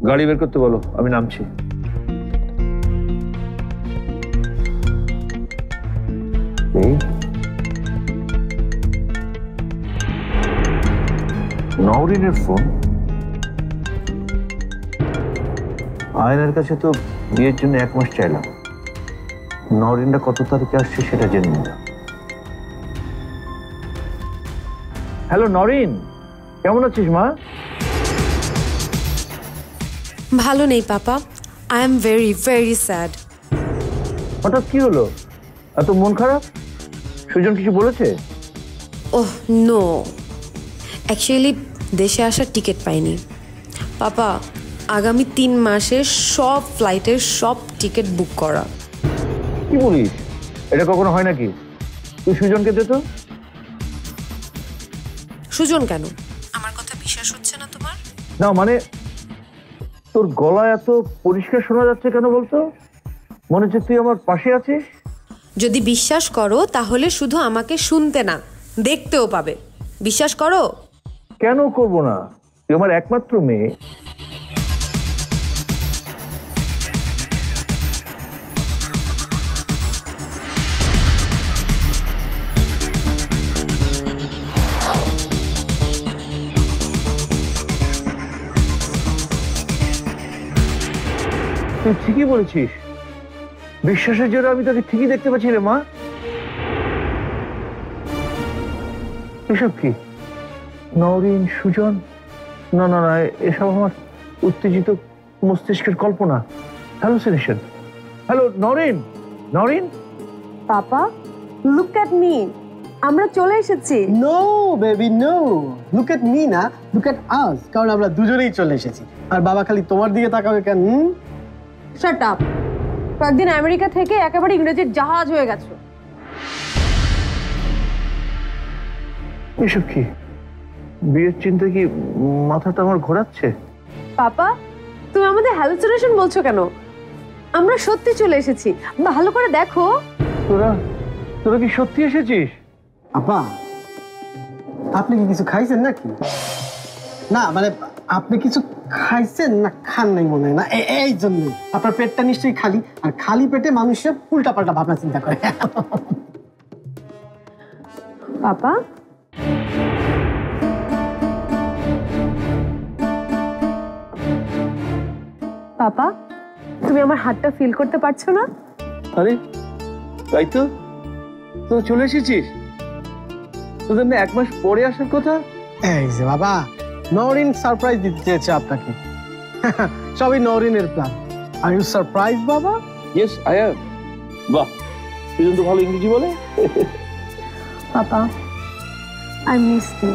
গাড়ি বের করতে বলো, আমি নামছি। নওরিনের ফোন। আয়নের কাছে তো বিয়ের জন্য 1 মাস চাইলাম। নওরিনটা কত তারিখে আসছে সেটা জেনে নিলাম। হ্যালো নওরিন, কেমন আছিস মা? ভালো নেই papa, I am very very sad. হঠাৎ কি হলো, এত মন খারাপ? সুজন কিছু বলেছে? ওহ নো, অ্যাকচুয়ালি দেশে আসার টিকিট পাইনি পাপা। আগামী 3 মাসের সব ফ্লাইটের সব টিকিট বুক করা। কি বলিস? এটা কখনো হয় নাকি? তুই সুজনকে দে তো। সুজন কেন? আমার কথা বিশ্বাস হচ্ছে না তোমার? না মানে তোর গলা এত পরিষ্কার শোনা যাচ্ছে কেন বলতো? মনে হচ্ছে তুই আমার পাশে আছিস। যদি বিশ্বাস করো তাহলে শুধু আমাকে শুনতে না, দেখতেও পাবে। বিশ্বাস করো। কেন করব না? তুই আমার একমাত্র মেয়ে। তুই ঠিকই বলেছিস, বিশ্বাসের জন্য আমি তোকে ঠিকই দেখতে পাচ্ছি রে মা। এসব কি? নওরিন, সুজন? না না না, এসব আমার উত্তেজিত মস্তিষ্কের কল্পনা, hallucination. Hello Nowrin, Nowrin. Papa, look at me, আমরা চলে এসেছি। No baby no, look at me না, লুক এট আস, কারণ আমরা দুজনেই চলে এসেছি। আর বাবা খালি তোমার দিকে তাকাবে কেন? Shut up. কয়েকদিন আমেরিকা থেকে একেবারে ইংরেজির জাহাজ হয়ে গেছো। এসব কি? বিয়ের চিন্তা কি মাথাটা আমার ঘোরাচ্ছে? পাপা, তুমি আমাদের হ্যালুসিনেশন বলছো কেন? আমরা সত্যি চলে এসেছি, ভালো করে দেখো। তোরা তোরা কি সত্যি এসেছিস? আপা, আপনি কি কিছু খাইছেন নাকি? না মানে আপনি কিছু খাইছেন না খান নাই মনে হয় না, এই জন্য আপনার পেটটা নিশ্চয়ই খালি। আর খালি পেটে মানুষের উল্টা পাল্টা ভাবনা চিন্তা করে। পাপা, পাপা, তুমি আমার হাতটা ফিল করতে পারছো না? আরে তাই তো, তো চলে এসেছিস। তোদের না 1 মাস পরে আসার কথা। এই যে বাবা, নওরিন সারপ্রাইজ দিতে চেয়েছে আপনাকে। সবই নওরিনের প্ল্যান। আর ইউ সারপ্রাইজ বাবা? Yes I am. বাহ, সুজন তো ভালো ইংরেজি বলে। পাপা, I missed you.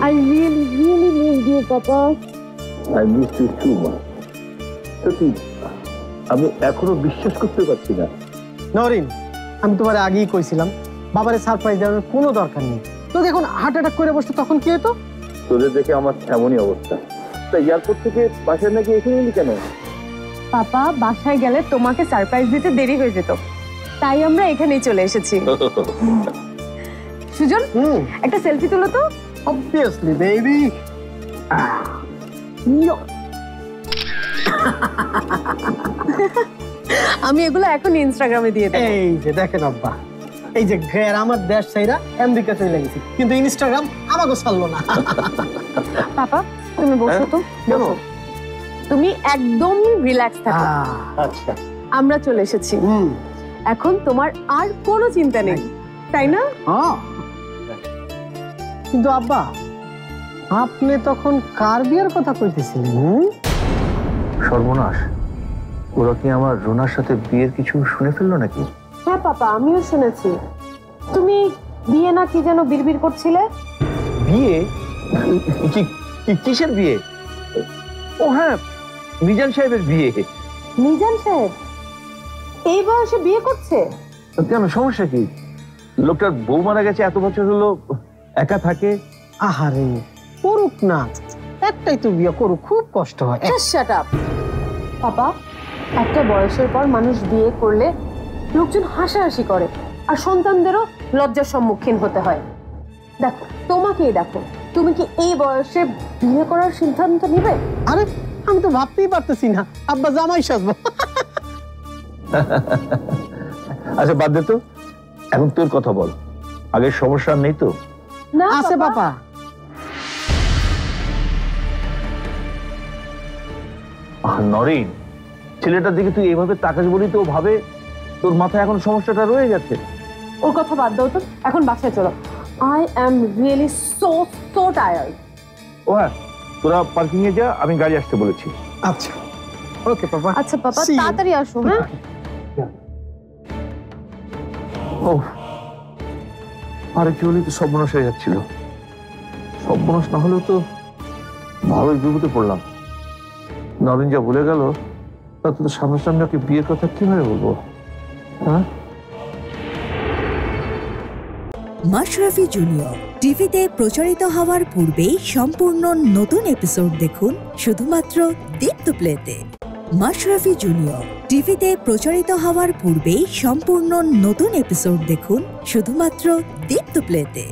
I really, really missed you, Papa. I miss you too, মা। সত্যি আমি এখনো বিশ্বাস করতে পারছি না। নওরিন, আমি তোমার আগেই কইছিলাম বাবারে সারপ্রাইজ দেওয়ার কোনো দরকার নেই। তো যখন হার্ট অ্যাটাক করে বসতো তখন কি হতো? তোদের দেখে আমার এমনই অবস্থা। তা এয়ারপোর্ট থেকে বাসায় নাকি এখানে এলি কেন? পাপা, বাসায় গেলে তোমাকে সারপ্রাইজ দিতে দেরি হয়ে যেত, তাই আমরা এখানেই চলে এসেছি। সুজন, একটা সেলফি তুলো তো। Obviously baby. আমি এগুলো এখন ইনস্টাগ্রামে দিয়ে দেব। এই যে দেখেন আব্বা, এই যে ঘের আমার দেশ ছাইরা আমেরিকা চলে গেছি, কিন্তু ইনস্টাগ্রাম আমাকে ছাড়লো না। পাপা, তুমি বসো তো। কেন? তুমি একদম রিল্যাক্স থাকো। আচ্ছা, আমরা চলে এসেছি, এখন তোমার আর কোনো চিন্তা নেই, তাই না? কিন্তু আব্বা, আপনি তখন কার বিয়ের কথা কইতেছিলেন? সর্বনাশ, ওরা কি আমার রোনার সাথে বিয়ের কিছু শুনে ফেললো নাকি? হ্যাঁ পাপা, আমিও শুনেছি। তুমি বিয়ে না কি যেন বিড়বিড় করছিলে। বিয়ে? কিসের বিয়ে? ও হ্যাঁ, মিজান সাহেবের বিয়ে। মিজান সাহেব এই বয়সে বিয়ে করছে? কেন, সমস্যা কি? লোকটার বউ মারা গেছে, এত বছর হলো একা থাকে। আহারে, করুক না, একটাই তো বিয়ে করুক, খুব কষ্ট হয়। Shut up. পাপা, একটা বয়সের পর মানুষ বিয়ে করলে লোকজন হাসাহাসি করে, আর সন্তানদেরও লজ্জার সম্মুখীন হতে হয়। দেখো, তোমাকেই দেখো, তুমি কি এই বয়সে বিয়ে করার সিদ্ধান্ত নিবে? আরে আমি তো ভাবতেই পারতেছি না আব্বা জামাই সাজবো। আচ্ছা বাদ দে তো, এখন তোর কথা বল, আগের সমস্যা নেই তো? না আছে বাবা। নরিন, ছেলেটার দিকে তুই এইভাবে তাকাস বলি তো ভাবে তোর মাথায় এখন সমস্যাটা রয়ে গেছে। ওর কথা বাদ দাও তো, এখন বাসায় চলো। I am really so tired. ও হ্যাঁ, তোরা পার্কিং এ যা, আমি গাড়ি আসতে বলেছি। আচ্ছা ওকে বাবা। আচ্ছা বাবা See you. তাড়াতাড়ি আসো। হ্যাঁ ও আরে কি হলি তো সর্বনাশ হয়ে যাচ্ছিল। সর্বনাশ না হলেও তো ভালোই বিপদে পড়লাম। নরেন যা ভুলে গেল তাতে তো সামনাসামনি ওকে বিয়ের কথা কিভাবে বলবো? হ্যাঁ, মাশরাফি জুনিয়র টিভিতে প্রচারিত হওয়ার পূর্বেই সম্পূর্ণ নতুন এপিসোড দেখুন শুধুমাত্র দীপ্ত প্লেতে। মাশরাফি জুনিয়র টিভিতে প্রচারিত হওয়ার পূর্বেই সম্পূর্ণ নতুন এপিসোড দেখুন শুধুমাত্র দীপ্ত প্লেতে।